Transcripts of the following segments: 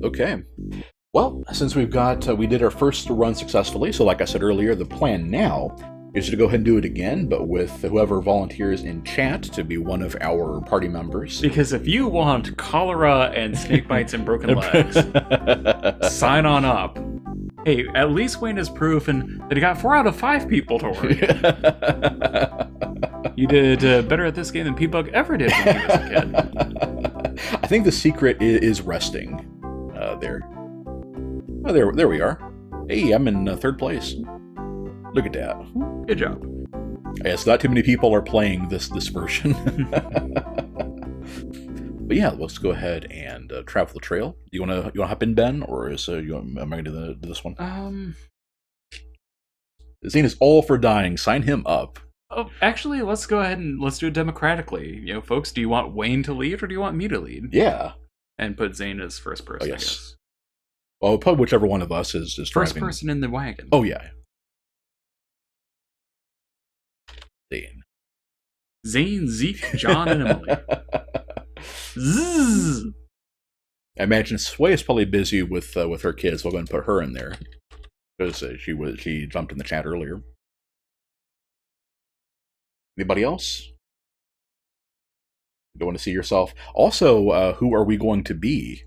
Okay. Well, since we did our first run successfully, so like I said earlier, the plan now is to go ahead and do it again, but with whoever volunteers in chat to be one of our party members. Because if you want cholera and snake bites and broken legs, sign on up. Hey, at least Wayne has proven that he got 4 out of 5 people to work. You did better at this game than P-Bug ever did when he was a kid. I think the secret is resting. There. Oh, there we are. Hey, I'm in third place. Look at that. Good job. Yes, not too many people are playing this version. But yeah, let's go ahead and travel the trail. You wanna hop in, Ben, or am I gonna do this one? Zane is all for dying. Sign him up. Oh, actually, let's go ahead and let's do it democratically. You know, folks, do you want Wayne to lead or do you want me to lead? Yeah. And put Zane as first person, Oh, I guess. Well, probably whichever one of us is First driving. person in the wagon. Oh, yeah. Zane, Zeke, John, and Emily. Zzz. I imagine Sway is probably busy with her kids. We'll go and put her in there because she jumped in the chat earlier. Anybody else? You don't want to see yourself. Also, who are we going to be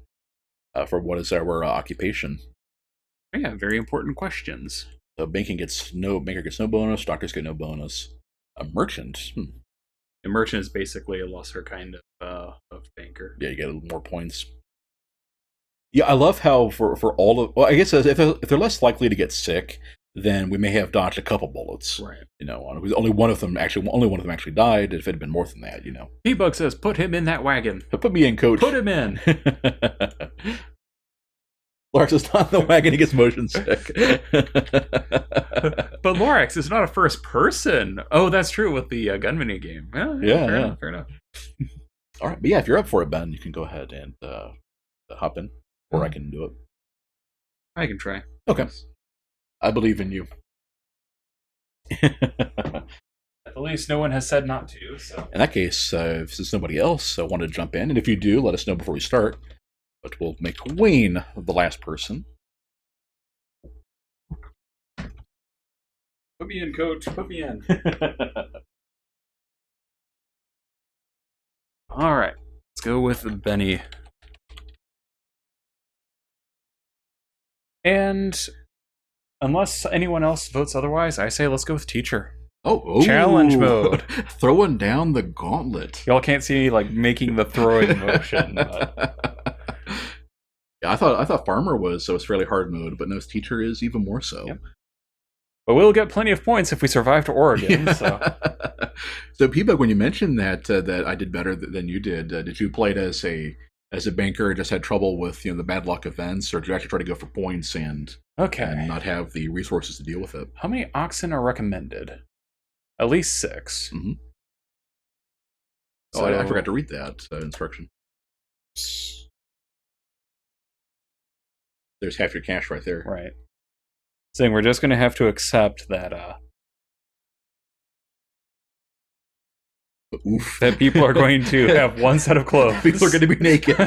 for what is our occupation? Yeah, very important questions. So banker gets no bonus. Doctors get no bonus. A merchant. A merchant is basically a lesser kind of banker. Yeah, you get a little more points. Yeah, I love how for all of, well, I guess if they're less likely to get sick, then we may have dodged a couple bullets. Right. You know, only one of them actually died. If it had been more than that, you know. P-Bug says, "Put him in that wagon. Put me in, coach. Put him in." Lars is not in the wagon. He gets motion sick. But Lorax is not a first person. Oh, that's true with the gunman game. Yeah, fair enough. All right, but yeah, if you're up for it, Ben, you can go ahead and hop in, or I can do it. I can try. Okay. I believe in you. At least no one has said not to. So in that case, if there's nobody else want to jump in, and if you do, let us know before we start. But we'll make Wayne the last person. Put me in, coach. Put me in. All right. Let's go with Benny. And unless anyone else votes otherwise, I say let's go with teacher. Oh, challenge mode. Throwing down the gauntlet. Y'all can't see me like making the throwing motion. But... Yeah, I thought farmer was fairly hard mode, but no, teacher is even more so. Yep. But we'll get plenty of points if we survive to Oregon. Yeah. So P-Bug, when you mentioned that I did better than you did you play it as a banker and just had trouble with the bad luck events, or did you actually try to go for points and not have the resources to deal with it? How many oxen are recommended? At least 6. Mm-hmm. So, I forgot to read that instruction. There's half your cash right there. Right. Saying we're just going to have to accept that oof. That people are going to have one set of clothes. People are going to be naked.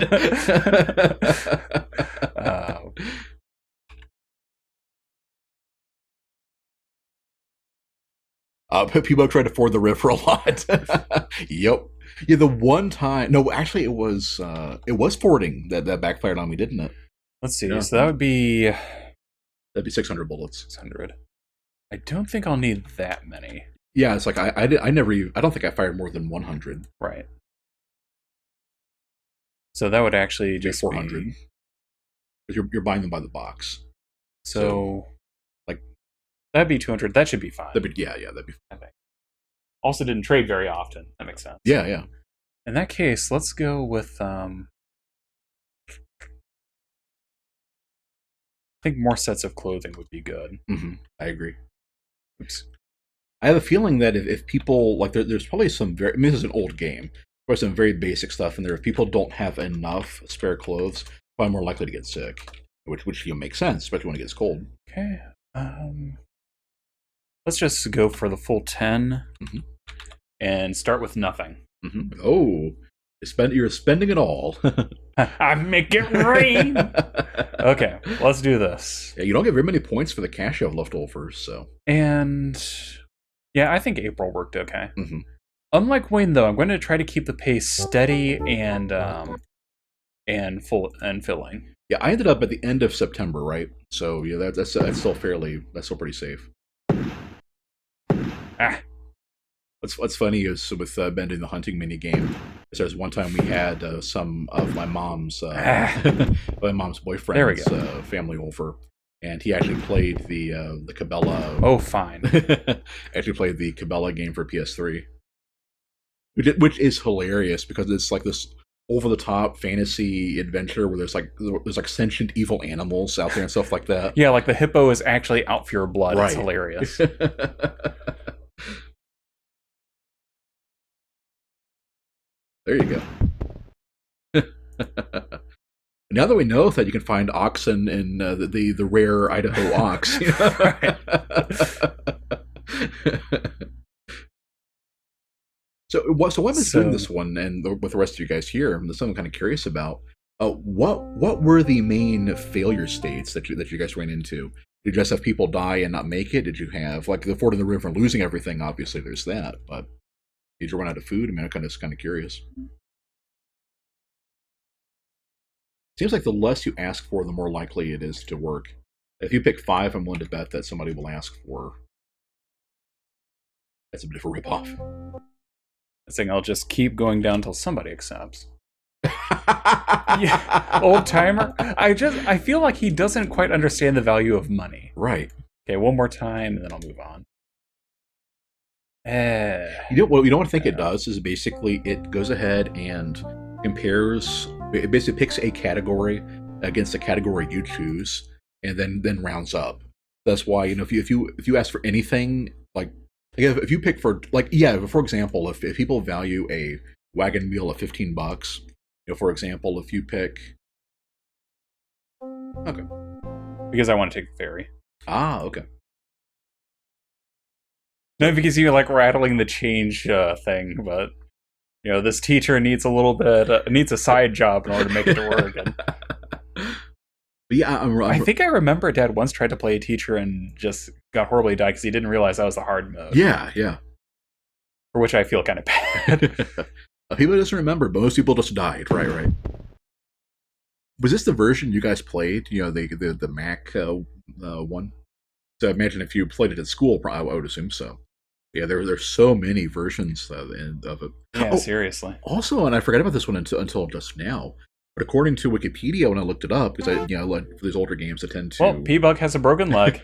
People tried to ford the river a lot. Yep. Yeah, the one time. No, actually, it was fording that backfired on me, didn't it? Let's see. Yeah. So that would be. That'd be 600 bullets. 600. I don't think I'll need that many. Yeah, it's like I don't think I fired more than 100. Right. So that would actually just 400. be... Because you're buying them by the box. So like that'd be 200. That should be fine. That'd be fine. Also didn't trade very often. That makes sense. Yeah. In that case, let's go with I think more sets of clothing would be good. Mm-hmm. I agree. Oops. I have a feeling that if people, like, there's probably some this is an old game. There's some very basic stuff in there. If people don't have enough spare clothes, probably more likely to get sick, which makes sense, especially when it gets cold. Okay. Let's just go for the full 10 mm-hmm. and start with nothing. Mm-hmm. Oh, you're spending it all. I make it rain. Okay, let's do this. Yeah, you don't get very many points for the cash you have left over, so. And yeah, I think April worked okay. Mm-hmm. Unlike Wayne, though, I'm going to try to keep the pace steady and filling. Yeah, I ended up at the end of September, right? So yeah, that's still pretty safe. Ah. What's funny is with Ben doing the hunting mini game. There's one time we had some of my mom's boyfriend's family over, and he actually played the Cabela. Oh, fine. Actually played the Cabela game for PS3, which is hilarious because it's like this over the top fantasy adventure where there's like sentient evil animals out there and stuff like that. Yeah, like the hippo is actually out for your blood. Right. It's hilarious. There you go. Now that we know that you can find oxen in the rare Idaho ox. So what was doing this one, and with the rest of you guys here, there's something I'm kind of curious about. What were the main failure states that you guys ran into? Did you just have people die and not make it? Did you have like the Ford in the River losing everything? Obviously, there's that, but did you run out of food? I mean, I'm kind of curious. Seems like the less you ask for, the more likely it is to work. If you pick 5, I'm willing to bet that somebody will ask for. That's a bit of a ripoff. I think I'll just keep going down until somebody accepts. Yeah, old timer. I feel like he doesn't quite understand the value of money. Right. Okay, one more time, and then I'll move on. You know what I think it does is basically it goes ahead and compares. It basically picks a category against a category you choose, and then rounds up. That's why if you ask for anything, like if you pick for for example, if people value a wagon wheel at $15, for example, if you pick, okay, because I want to take the ferry. Ah, okay. Not because you're like rattling the change thing, but this teacher needs a little bit needs a side job in order to make it to Oregon. But yeah, I think I remember Dad once tried to play a teacher and just got horribly died because he didn't realize that was the hard mode. Yeah. For which I feel kind of bad. People doesn't remember, but most people just died. Right. Was this the version you guys played? The Mac one. So I imagine if you played it at school, I would assume so. Yeah, there's so many versions of it. Yeah, seriously. Also, and I forgot about this one until just now. But according to Wikipedia, when I looked it up, because for these older games, I tend to. Well, P-Bug has a broken leg.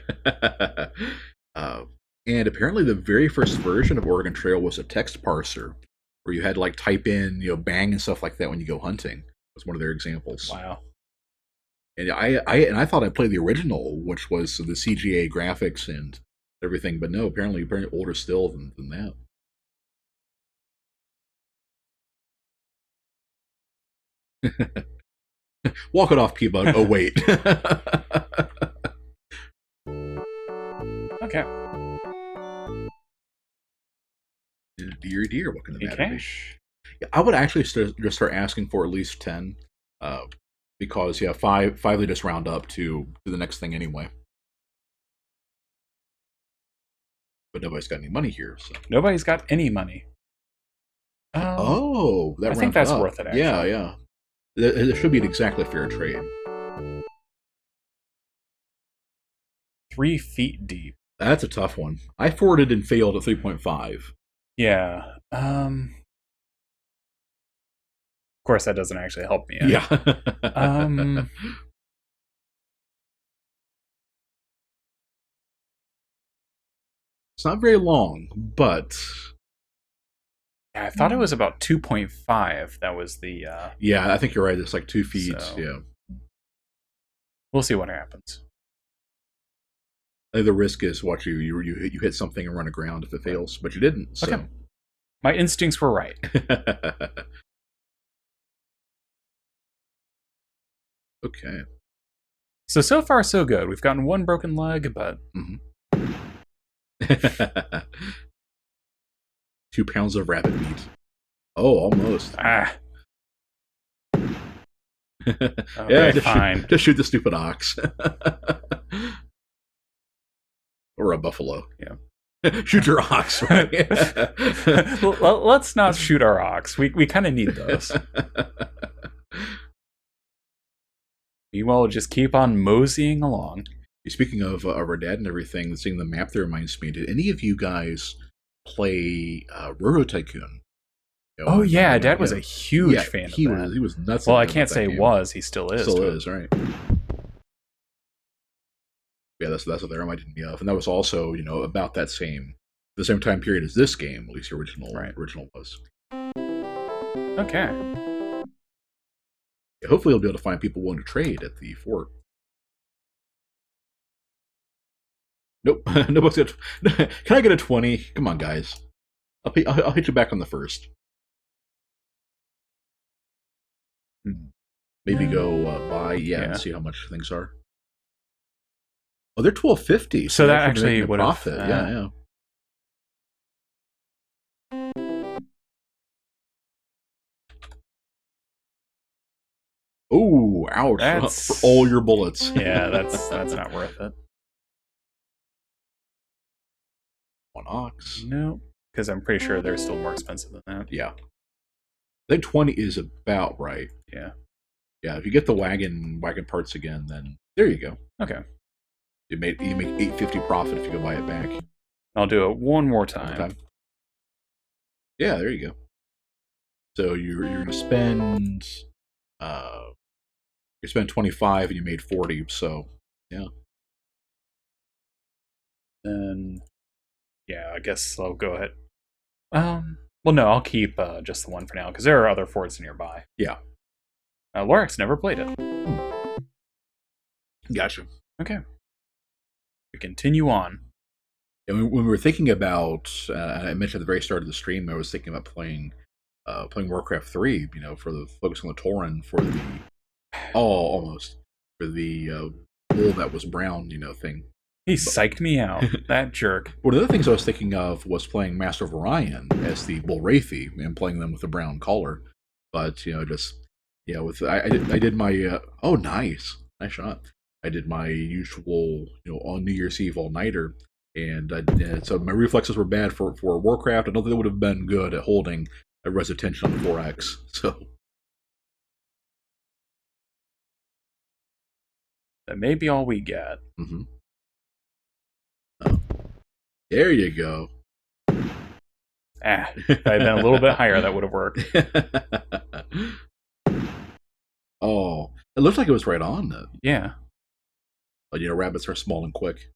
And apparently, the very first version of Oregon Trail was a text parser, where you had to type in bang and stuff like that when you go hunting. Was one of their examples. Wow. And I thought I played the original, which was the CGA graphics and everything, but no, apparently older still than that. Walk it off, P-Bug. Oh, wait. Okay. Dear, what can the matter be? Yeah, I would actually just start asking for at least 10, because 5 they just round up to the next thing anyway. But nobody's got any money here. So. Nobody's got any money. That I think that's worth it, actually. Yeah. There should be an exactly fair trade. 3 feet deep. That's a tough one. I forwarded and failed at 3.5. Yeah. Of course, that doesn't actually help me. Yeah. It's not very long, but yeah, I thought it was about 2.5. That was the. Yeah, I think you're right. It's like 2 feet. So, yeah. We'll see what happens. The risk is you hit something and run aground if it fails, but you didn't. So. Okay. My instincts were right. Okay. So far, so good. We've gotten 1 broken leg, but. Mm-hmm. 2 pounds of rabbit meat. Oh, almost. Okay, fine. Just shoot the stupid ox. Or a buffalo. Yeah. Shoot your ox, right? Let's not shoot our ox. We kind of need those. Meanwhile, we'll just keep on moseying along. Speaking of our dad and everything, seeing the map there reminds me, did any of you guys play Railroad Tycoon? Oh yeah, Dad was a huge fan of that. He was nuts. Well, I can't say was. He still is. Still is, right? Yeah, that's what that reminded me of, and that was also about the same time period as this game. At least the original was. Okay. Yeah, hopefully, you'll be able to find people willing to trade at the fort. Nope. Nobody's got. Can I get a 20? Come on, guys. I'll hit you back on the first. Maybe go buy, and see how much things are. Oh, they're $12.50. So that actually would have profit. Yeah. Oh, ouch! For all your bullets. Yeah, that's not worth it. One ox. No, because I'm pretty sure they're still more expensive than that. Yeah. I think 20 is about right. Yeah. Yeah, if you get the wagon parts again, then there you go. Okay. You make $8.50 profit if you go buy it back. I'll do it one more time. Yeah, there you go. So you're gonna spend you spend 25 and you made 40, so yeah. Then yeah, I guess I'll go ahead. Well, no, I'll keep just the one for now because there are other forts nearby. Yeah. Lorax never played it. Gotcha. Okay. We continue on. And when we were thinking about, I mentioned at the very start of the stream, I was thinking about playing Warcraft 3. For the focus on the Tauren for the almost for the bull that was brown, thing. He psyched me out. That jerk. One of the things I was thinking of was playing Master of Orion as the Bullwraithy and playing them with the brown collar. But I did my oh nice shot. I did my usual on New Year's Eve all-nighter, and so my reflexes were bad for Warcraft. I don't think they would have been good at holding a res attention on 4x. So that may be all we get. Mm-hmm. Oh. There you go. If I had been a little bit higher, that would have worked. Oh, it looks like it was right on then. Yeah. But rabbits are small and quick.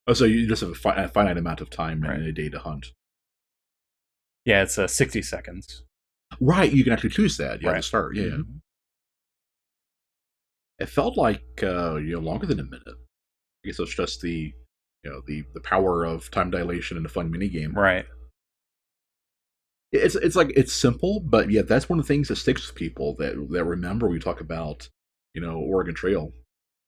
Oh, so you just have a finite amount of time in a day to hunt. Yeah, it's 60 seconds. Right, you can actually choose that. Right. To start. Yeah. Mm-hmm. It felt like longer than a minute. I guess it's just the power of time dilation in a fun minigame. Right. It's simple, but yeah, that's one of the things that sticks with people that remember we talk about, Oregon Trail.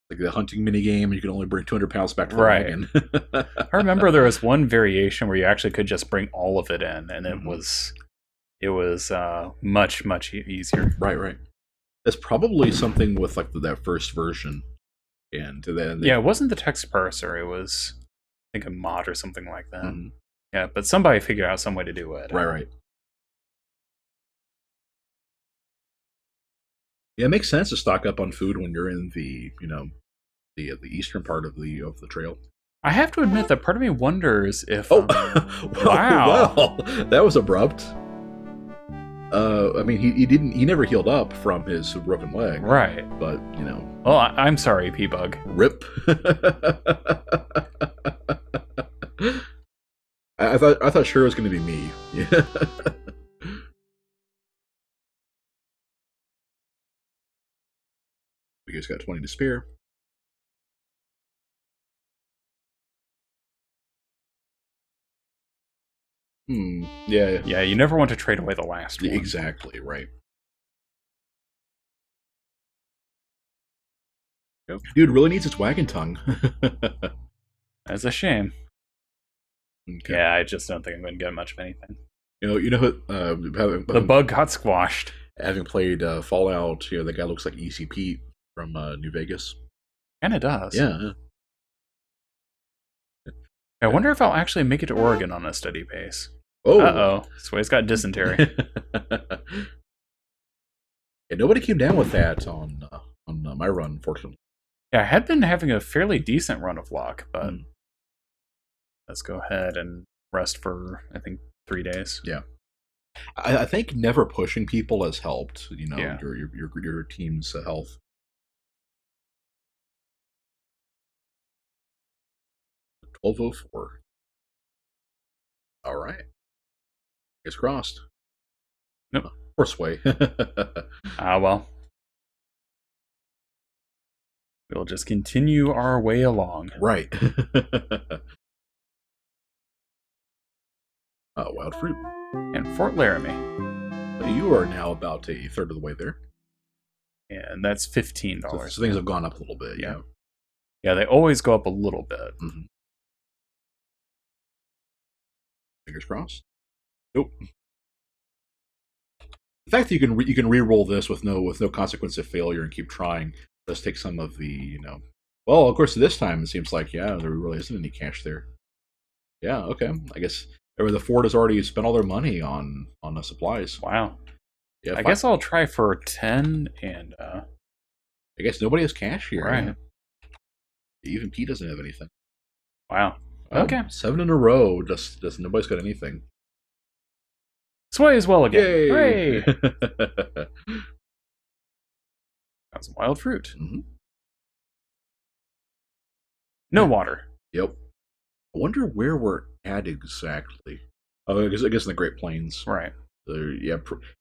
Like the hunting minigame, you can only bring 200 pounds back to the wagon. I remember there was one variation where you actually could just bring all of it in, and it was much, much easier. Right. That's probably something with like that first version. And then it wasn't the text parser, it was I think a mod or something like that. Mm-hmm. Yeah, but somebody figured out some way to do it. Right. Yeah, it makes sense to stock up on food when you're in the the eastern part of the trail. I have to admit that part of me wonders if wow, wow, well, that was abrupt. I mean, he never healed up from his broken leg, right? But well, I'm sorry, P-Bug. Rip. I thought sure it was going to be me. Yeah. We just got 20 to spare. Yeah. Yeah, you never want to trade away the last one. Exactly, right. Yep. Dude really needs its wagon tongue. That's a shame. Okay. Yeah, I just don't think I'm going to get much of anything. You know, the bug got squashed. Having played Fallout, the guy looks like EC Pete from New Vegas. And it does. Yeah. I wonder if I'll actually make it to Oregon on a steady pace. Oh. Uh-oh. Sway's got dysentery. Yeah, nobody came down with that on my run, unfortunately. Yeah, I had been having a fairly decent run of luck, but let's go ahead and rest for, I think, 3 days. Yeah. I think never pushing people has helped, Yeah. your team's health. $12.04. All right. It's crossed. Nope. Poor Sway. Well. We'll just continue our way along. Right. Wild fruit. And Fort Laramie. You are now about a third of the way there. And that's $15. So things have gone up a little bit. Yeah. Yeah, they always go up a little bit. Mm-hmm. Fingers crossed. Nope. The fact that you can re-roll this with no consequence of failure and keep trying does take some of the Well, of course, this time it seems like there really isn't any cash there. Yeah. Okay. I guess the Ford has already spent all their money on the supplies. Wow. Yeah. I guess I'll try for 10 and. I guess nobody has cash here. Right. Yeah. Even Pete doesn't have anything. Wow. Okay. 7 in a row. Just nobody's got anything. Sway as well again. Yay! Hooray! Got some wild fruit. Mm-hmm. No water. Yep. I wonder where we're at exactly. Oh, I guess in the Great Plains. Right. Yeah.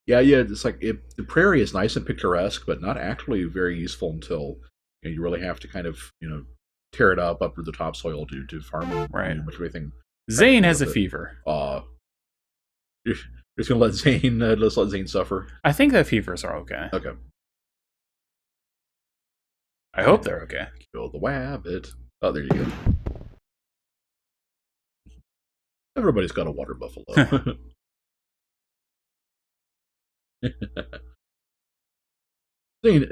It's like the prairie is nice and picturesque, but not actually very useful until you really have to kind of tear it up through the topsoil to farm. Right. Much of anything. Zane has a fever. You're just gonna let Zane suffer. I think that fevers are okay. Okay. I hope they're okay. Kill the wabbit. Oh, there you go. Everybody's got a water buffalo.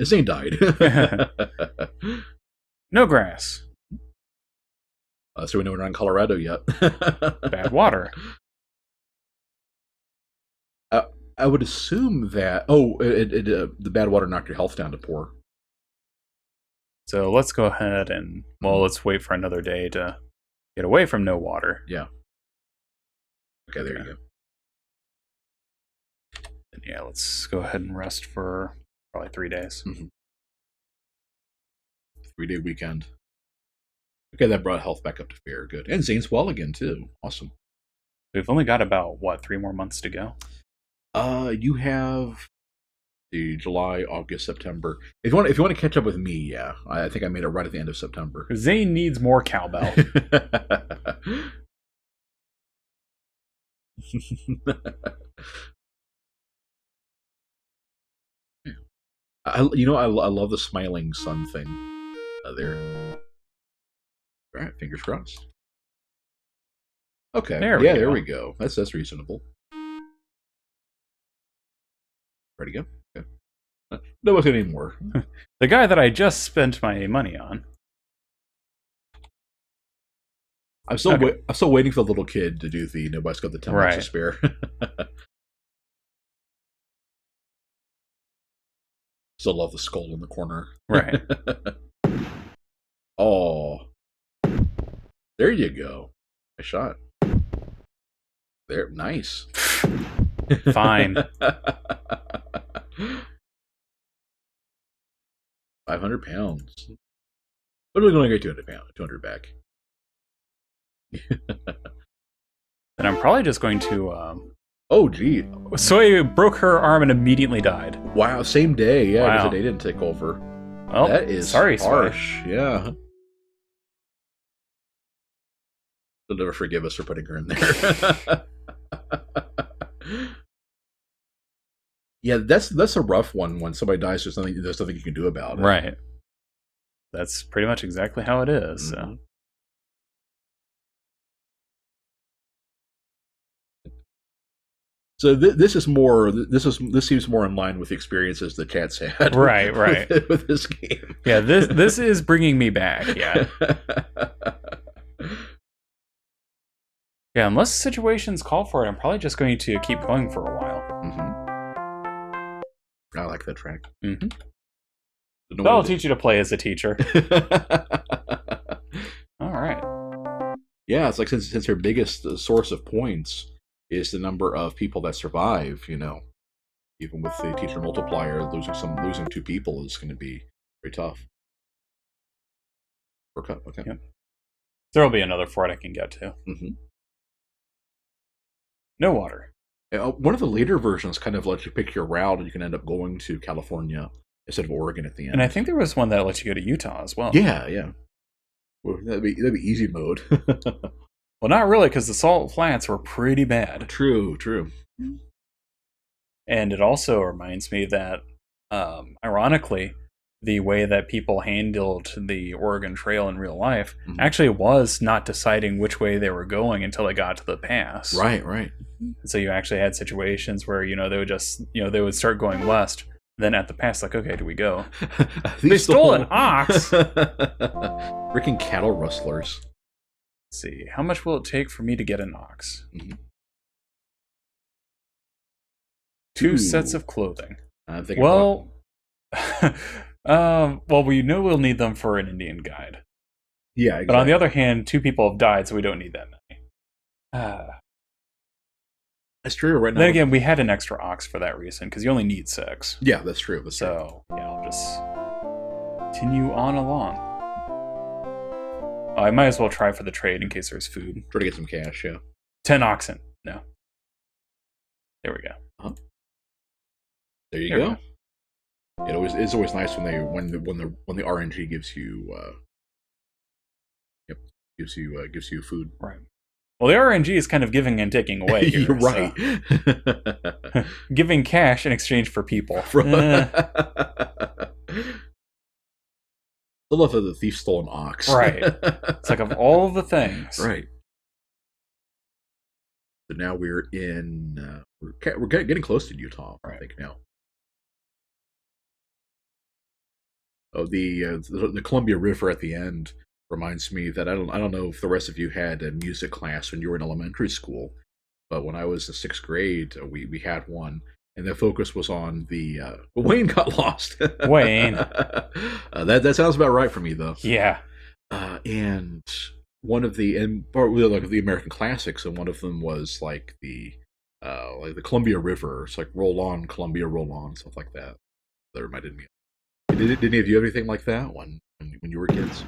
Zane died. No grass. So we know we're not in Colorado yet. Bad water. I would assume that. The bad water knocked your health down to poor. So let's go ahead and let's wait for another day to get away from no water. Yeah. Okay, there you go. And yeah, let's go ahead and rest for probably 3 days. Mm-hmm. 3-day weekend. Okay, that brought health back up to fair. Good. And Zane's well again, too. Awesome. We've only got about, 3 more months to go? You have the July, August, September. If you want to catch up with me, yeah. I think I made it right at the end of September. Zane needs more cowbell. I love the smiling sun thing there. All right, fingers crossed. Okay, there we go. That's reasonable. Ready to go? Okay. No one's any more. The guy that I just spent my money on. I'm still waiting for the little kid to do the nobody's got the 10 bucks to spare. Still love the skull in the corner. Right. Oh. There you go. Nice shot. There, nice. Fine. 500 pounds. What are we going to get 200 back? And I'm probably just going to. Oh, gee. Soy broke her arm and immediately died. Wow, same day. Yeah, wow. because the day didn't take over. Well, that is sorry, harsh. Soy. Yeah. They'll never forgive us for putting her in there. Yeah, that's a rough one when somebody dies. There's nothing you can do about it. Right. That's pretty much exactly how it is. Mm-hmm. So. So this is more. This seems more in line with the experiences the chat's had. Right. With this game. Yeah, this is bringing me back. Yeah. Yeah, unless situations call for it, I'm probably just going to keep going for a while. I like that track. That'll teach you to play as a teacher. All right. Yeah, it's like since her biggest source of points is the number of people that survive, even with the teacher multiplier, losing 2 people is going to be very tough. Okay. Yep. There'll be another fort I can get to. No water. One of the later versions kind of lets you pick your route, and you can end up going to California instead of Oregon at the end. And I think there was one that lets you go to Utah as well. Yeah. Well, that'd be easy mode. Well, not really, because the Salt Flats were pretty bad. True. And it also reminds me that, ironically, the way that people handled the Oregon Trail in real life actually was not deciding which way they were going until they got to the pass. Right. So you actually had situations where, they would just, they would start going west. Then at the pass, like, okay, do we go? They stole an ox! Freaking cattle rustlers. Let's see. How much will it take for me to get an ox? 2 sets of clothing. I'm thinking well, we know we'll need them for an Indian guide. Yeah, exactly. But on the other hand, 2 people have died, so we don't need that many. That's true. Right now. Then again, we had an extra ox for that reason, because you only need 6. Yeah, that's true. So, yeah, I'll just continue on along. I might as well try for the trade in case there's food. Try to get some cash, yeah. 10 oxen. No. There we go. There you go. It's always nice when the RNG gives you gives you food. Right. Well, the RNG is kind of giving and taking away here. You're right. So. Giving cash in exchange for people. I love that the thief stole an ox. Right. It's like, of all the things. Right. So now we're in. We're getting close to Utah, I think now. Oh, the Columbia River at the end reminds me that I don't know if the rest of you had a music class when you were in elementary school, but when I was in 6th grade, we had one, and the focus was on the Wayne got lost. Wayne. That sounds about right for me though. Yeah. And one of the like the American classics, and one of them was like the Columbia River. It's like roll on Columbia, roll on, stuff like that. That reminded me. Did any of you have anything like that when you were kids?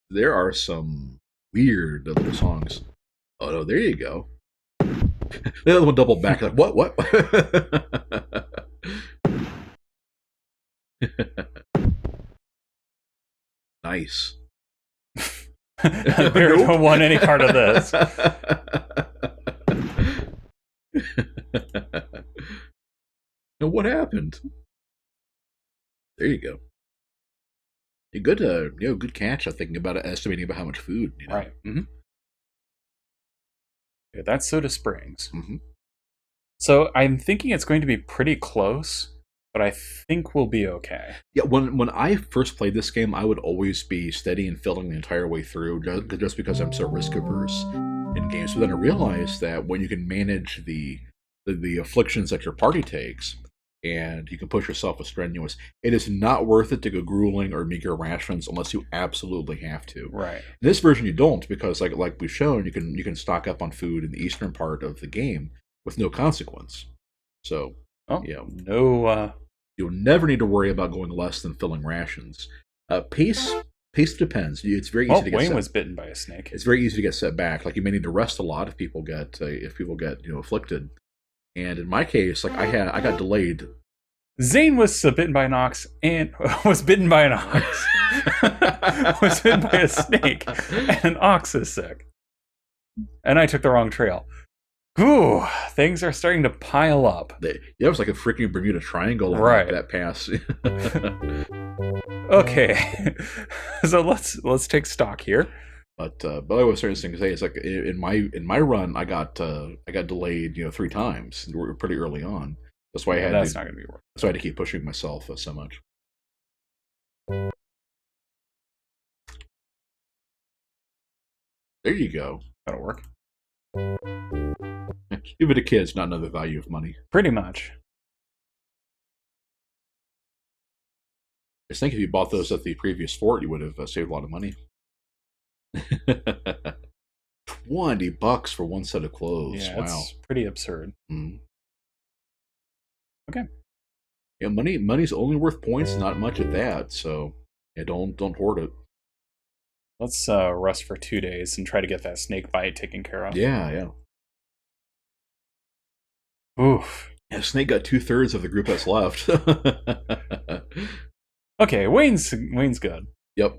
There are some weird little songs. Oh no, there you go. The other one doubled back. Like what? Nice. Bear don't want any part of this. Now what happened? There you go. A good catch. I'm thinking about it, estimating about how much food. Right. Yeah, that's Soda Springs. So I'm thinking it's going to be pretty close, but I think we'll be okay. Yeah, when I first played this game, I would always be steady and filling the entire way through, just because I'm so risk averse in games. But then I realized that when you can manage the afflictions that your party takes, and you can push yourself with strenuous, it is not worth it to go grueling or meager rations unless you absolutely have to. Right. In this version, you don't, because like we've shown, you can stock up on food in the eastern part of the game with no consequence. So, no. You'll never need to worry about going less than filling rations. Pace depends. It's very easy to get. Wayne was bitten by a snake. It's very easy to get set back. Like you may need to rest a lot if people get afflicted. And in my case, like I got delayed. Zane was bitten by an ox and was bitten by an ox. Was bitten by a snake, and an ox is sick. And I took the wrong trail. Ooh, things are starting to pile up. That was like a freaking Bermuda Triangle, right? That pass. Okay, so let's take stock here. But I was interesting to say it's like in my run I got delayed 3 times. We were pretty early on. That's why I Yeah, had that's to not going to be worth. that's why I had to keep pushing myself so much. There you go. That'll work. Give it to kids, not another value of money. Pretty much. I think if you bought those at the previous fort, you would have saved a lot of money. $20 for one set of clothes. Yeah, Wow. it's pretty absurd. Mm. Okay. Yeah, money's only worth points, not much at that. So yeah, don't hoard it. Let's rest for 2 days and try to get that snake bite taken care of. Yeah. Oof. Yeah, Snake got 2/3 of the group that's left. Okay, Wayne's good. Yep.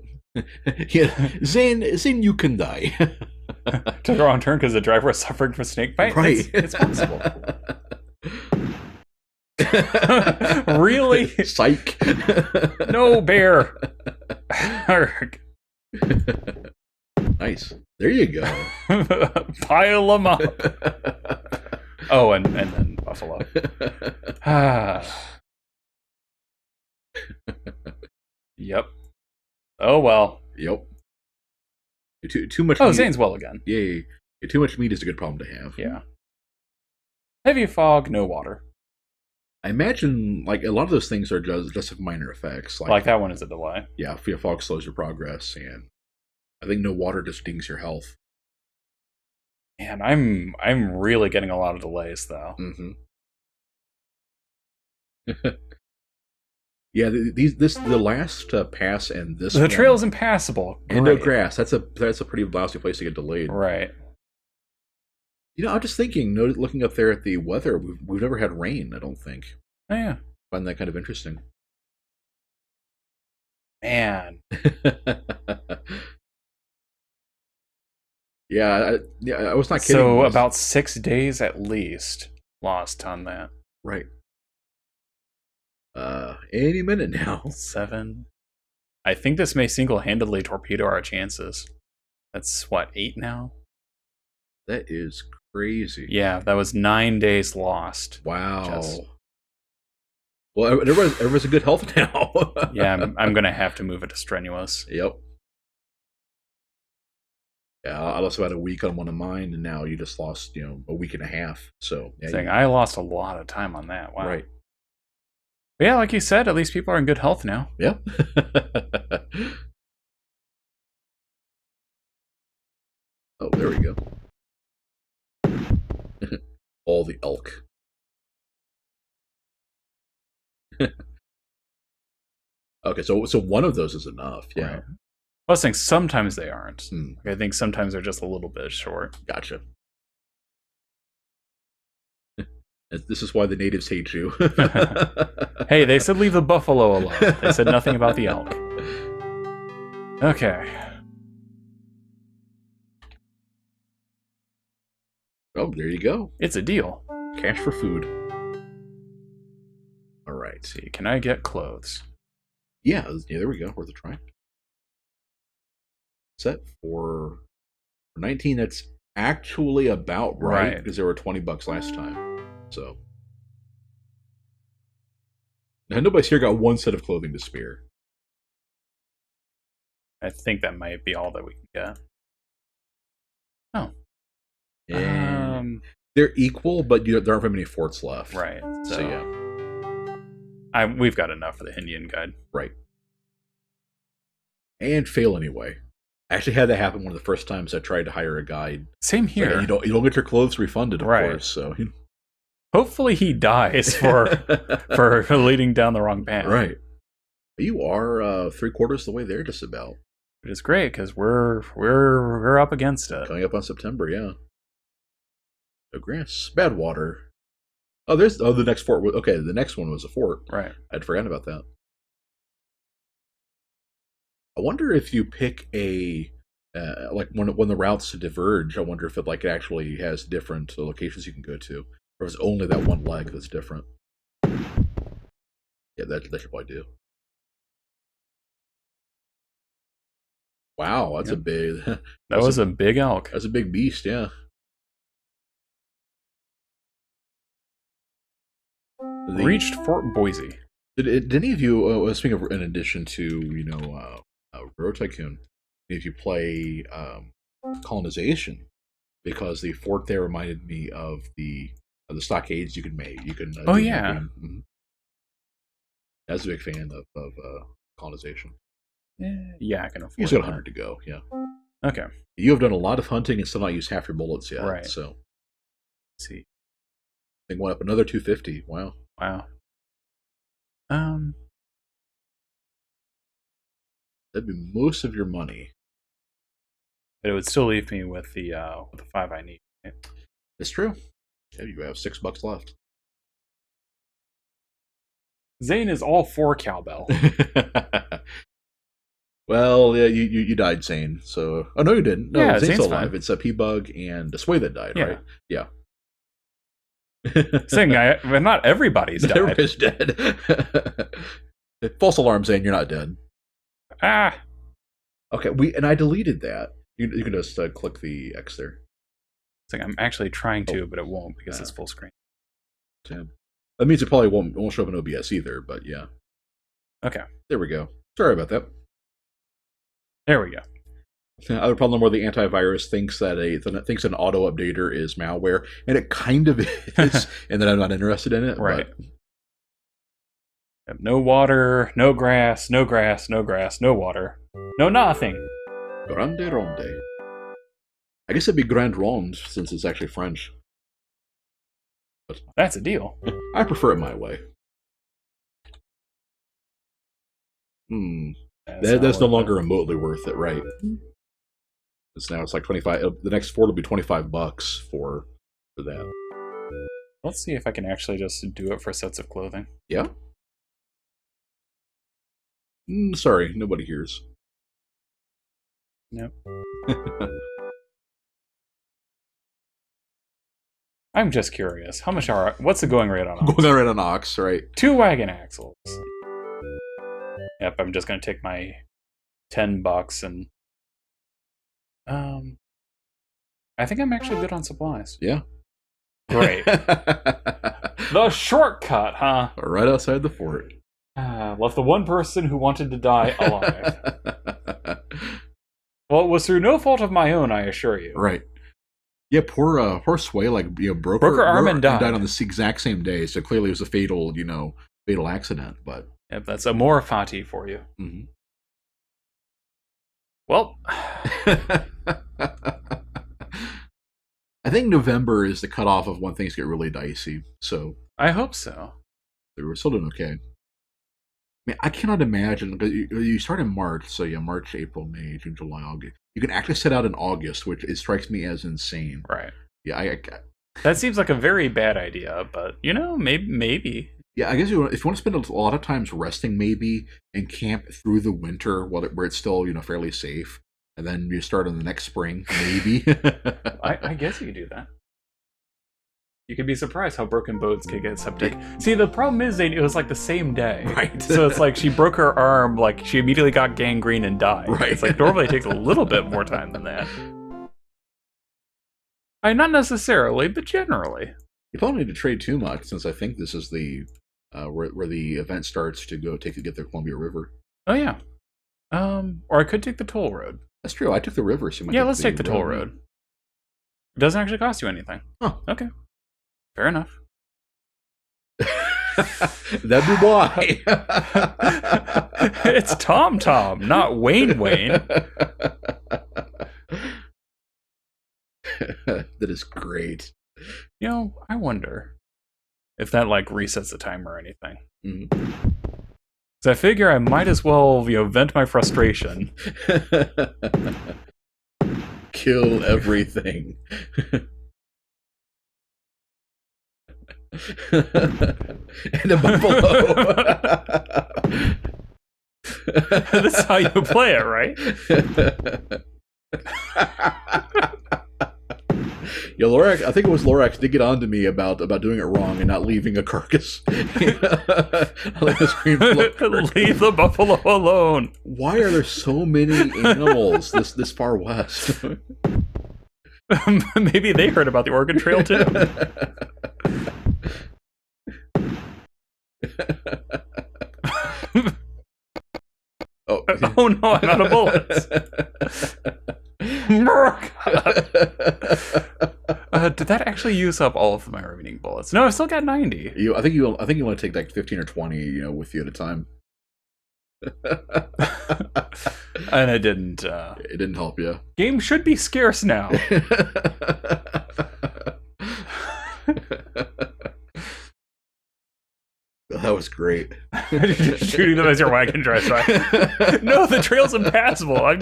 Yeah, Zane, you can die. Took a wrong turn because the driver was suffering from snake bite. Right. It's possible. Really? Psych. No, bear. Arrgh. Nice. There you go. Pile them up. Oh, and then buffalo. Yep. Oh well. Yep. Too much. Oh, meat. Zane's well again. Yay. Too much meat is a good problem to have. Yeah. Heavy fog, no water. I imagine like a lot of those things are just minor effects. Like that one is a delay. Yeah, fear fog slows your progress, and I think no water just dings your health. Man, I'm really getting a lot of delays though. Mm-hmm. Yeah, the last pass and this The trail's impassable. and no Great. grass. That's a pretty lousy place to get delayed. Right. I'm just thinking, looking up there at the weather, we've never had rain. I don't think. Oh yeah. Find that kind of interesting. Man. Yeah, I was not kidding. So about 6 days at least lost on that. Right. Any minute now. 7. I think this may single-handedly torpedo our chances. That's what, 8 now? That is crazy. Yeah, that was 9 days lost. Wow. Just- Well, everyone's in good health now. Yeah, I'm gonna have to move it to strenuous. Yep. Yeah, I lost about a week on one of mine, and now you just lost, a week and a half. So yeah, Saying I lost a lot of time on that. Wow. right. But yeah, like you said, at least people are in good health now. Yeah. Oh, there we go. All the elk. Okay, so one of those is enough. Yeah. Right. I was saying sometimes they aren't. Hmm. I think sometimes they're just a little bit short. Gotcha. This is why the natives hate you. Hey, they said leave the buffalo alone. They said nothing about the elk. Okay. Oh, there you go. It's a deal. Cash for food. All right. Let's see, can I get clothes? Yeah, there we go. Worth a try. Set for 19. That's actually about right because there were $20 last time. So now nobody's here got one set of clothing to spare. I think that might be all that we can get. Oh. And they're equal, but there aren't very many forts left. Right. So yeah. We've got enough for the Indian guide. Right. And fail anyway. I actually had that happen one of the first times I tried to hire a guide. Same here. Like, you don't get your clothes refunded, of Right. course. So Hopefully he dies for leading down the wrong path. right. You are 3/4 of the way there, just about. Which is great because we're up against it. Coming up on September, yeah. No grass, bad water. Oh, the next fort. Okay, the next one was a fort. Right. I'd forgotten about that. I wonder if you pick a like when the routes diverge. I wonder if it actually has different locations you can go to, or if it's only that one leg that's different. Yeah, that should probably do. Wow, that's Yep. a big. That was a big elk. That's a big beast. Yeah. Reached Fort Boise. Did any of you? Speaking of, in addition to Road Tycoon, if you play Colonization, because the fort there reminded me of the stockades you can make. You can. Oh, do yeah. mapping. I was a big fan of Colonization. Yeah, I can afford You just got that. 100 to go. Yeah. Okay. You have done a lot of hunting and still not used half your bullets yet. Right. So Let's see. I think went up another 250. Wow. Wow. That'd be most of your money. But it would still leave me with the 5 I need. It's true. Yeah, you have $6 left. Zane is all for cowbell. Well, yeah, you died, Zane. So, oh no, you didn't. No, Yeah, Zane's Zane's still alive. fine. It's a P-Bug and Sway that died, Yeah. right? Yeah. Saying but not everybody's died. Everybody's dead. False alarm, Zane. You're not dead. Ah, Okay, I deleted that. You can just click the X there. saying I'm actually trying to, but it won't because it's full screen. Tab. That means it probably won't show up in OBS either. But yeah. Okay, There we go. Sorry about that. there we go. Other problem where the antivirus thinks that an auto updater is malware, and it kind of is, and that I'm not interested in it. Right. But Yep, no water, no grass, no grass, no grass, no water, no nothing. Grande Ronde. I guess it'd be Grand Ronde since it's actually French. That's a deal. I prefer it my way. That's no longer remotely worth it, right? It's like 25. The next fort will be $25 for that. Let's see if I can actually just do it for sets of clothing. Yeah. Sorry, nobody hears. Nope. I'm just curious. How much what's the going rate on Ox? Going right on Ox, right? 2 wagon axles. Yep, I'm just gonna take my $10 and I think I'm actually good on supplies. Yeah. Great. The shortcut, huh? Right outside the fort. Left the one person who wanted to die alive. Well, it was through no fault of my own, I assure you. Right. Yeah, poor Sway, broke her arm and died on the exact same day. So clearly it was a fatal accident. But yep, that's amor fati for you. Mm-hmm. Well, I think November is the cutoff of when things get really dicey. So I hope so. we're still doing okay. I mean, I cannot imagine, because you start in March, so yeah, March, April, May, June, July, August. You can actually set out in August, which it strikes me as insane. Right. Yeah, That seems like a very bad idea, but maybe. Yeah, I guess if you want to spend a lot of times resting, maybe, and camp through the winter where it's still fairly safe, and then you start in the next spring, maybe. I guess you could do that. You could be surprised how broken boats can get septic. See, the problem is, it was like the same day. Right. So it's like she broke her arm, like she immediately got gangrene and died. Right. It's like normally it takes a little bit more time than that. Not necessarily, but generally. You probably need to trade too much, since I think this is the where the event starts to get the Columbia River. Oh yeah. Or I could take the toll road. That's true. I took the river. So Yeah, let's take the toll road. It doesn't actually cost you anything. Oh, okay. Fair enough. That'd be why. It's Tom, not Wayne. That is great. I wonder if that resets the timer or anything. Mm-hmm. So I figure I might as well, vent my frustration. Kill everything. And a buffalo. This is how you play it, right? Yeah, Lorax. I think it was Lorax did get on to me about doing it wrong and not leaving a carcass. Like the screen Leave the buffalo alone. Why are there so many animals this far west? Maybe they heard about the Oregon Trail too. Oh no, I'm out of bullets. Did that actually use up all of my remaining bullets? No, I've still got 90. I think you want to take like 15 or 20, with you at a time. And it didn't. It didn't help you. Game should be scarce now. That was great. Shooting them as your wagon drives by. No, the trail's impassable.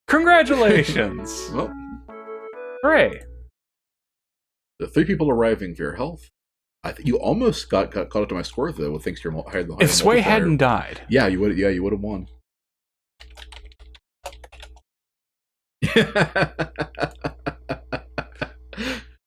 Congratulations! Well, Hooray! the 3 people arriving for your health. I think you almost got caught up to my score though, thanks to your higher If Sway hadn't died, you would have won.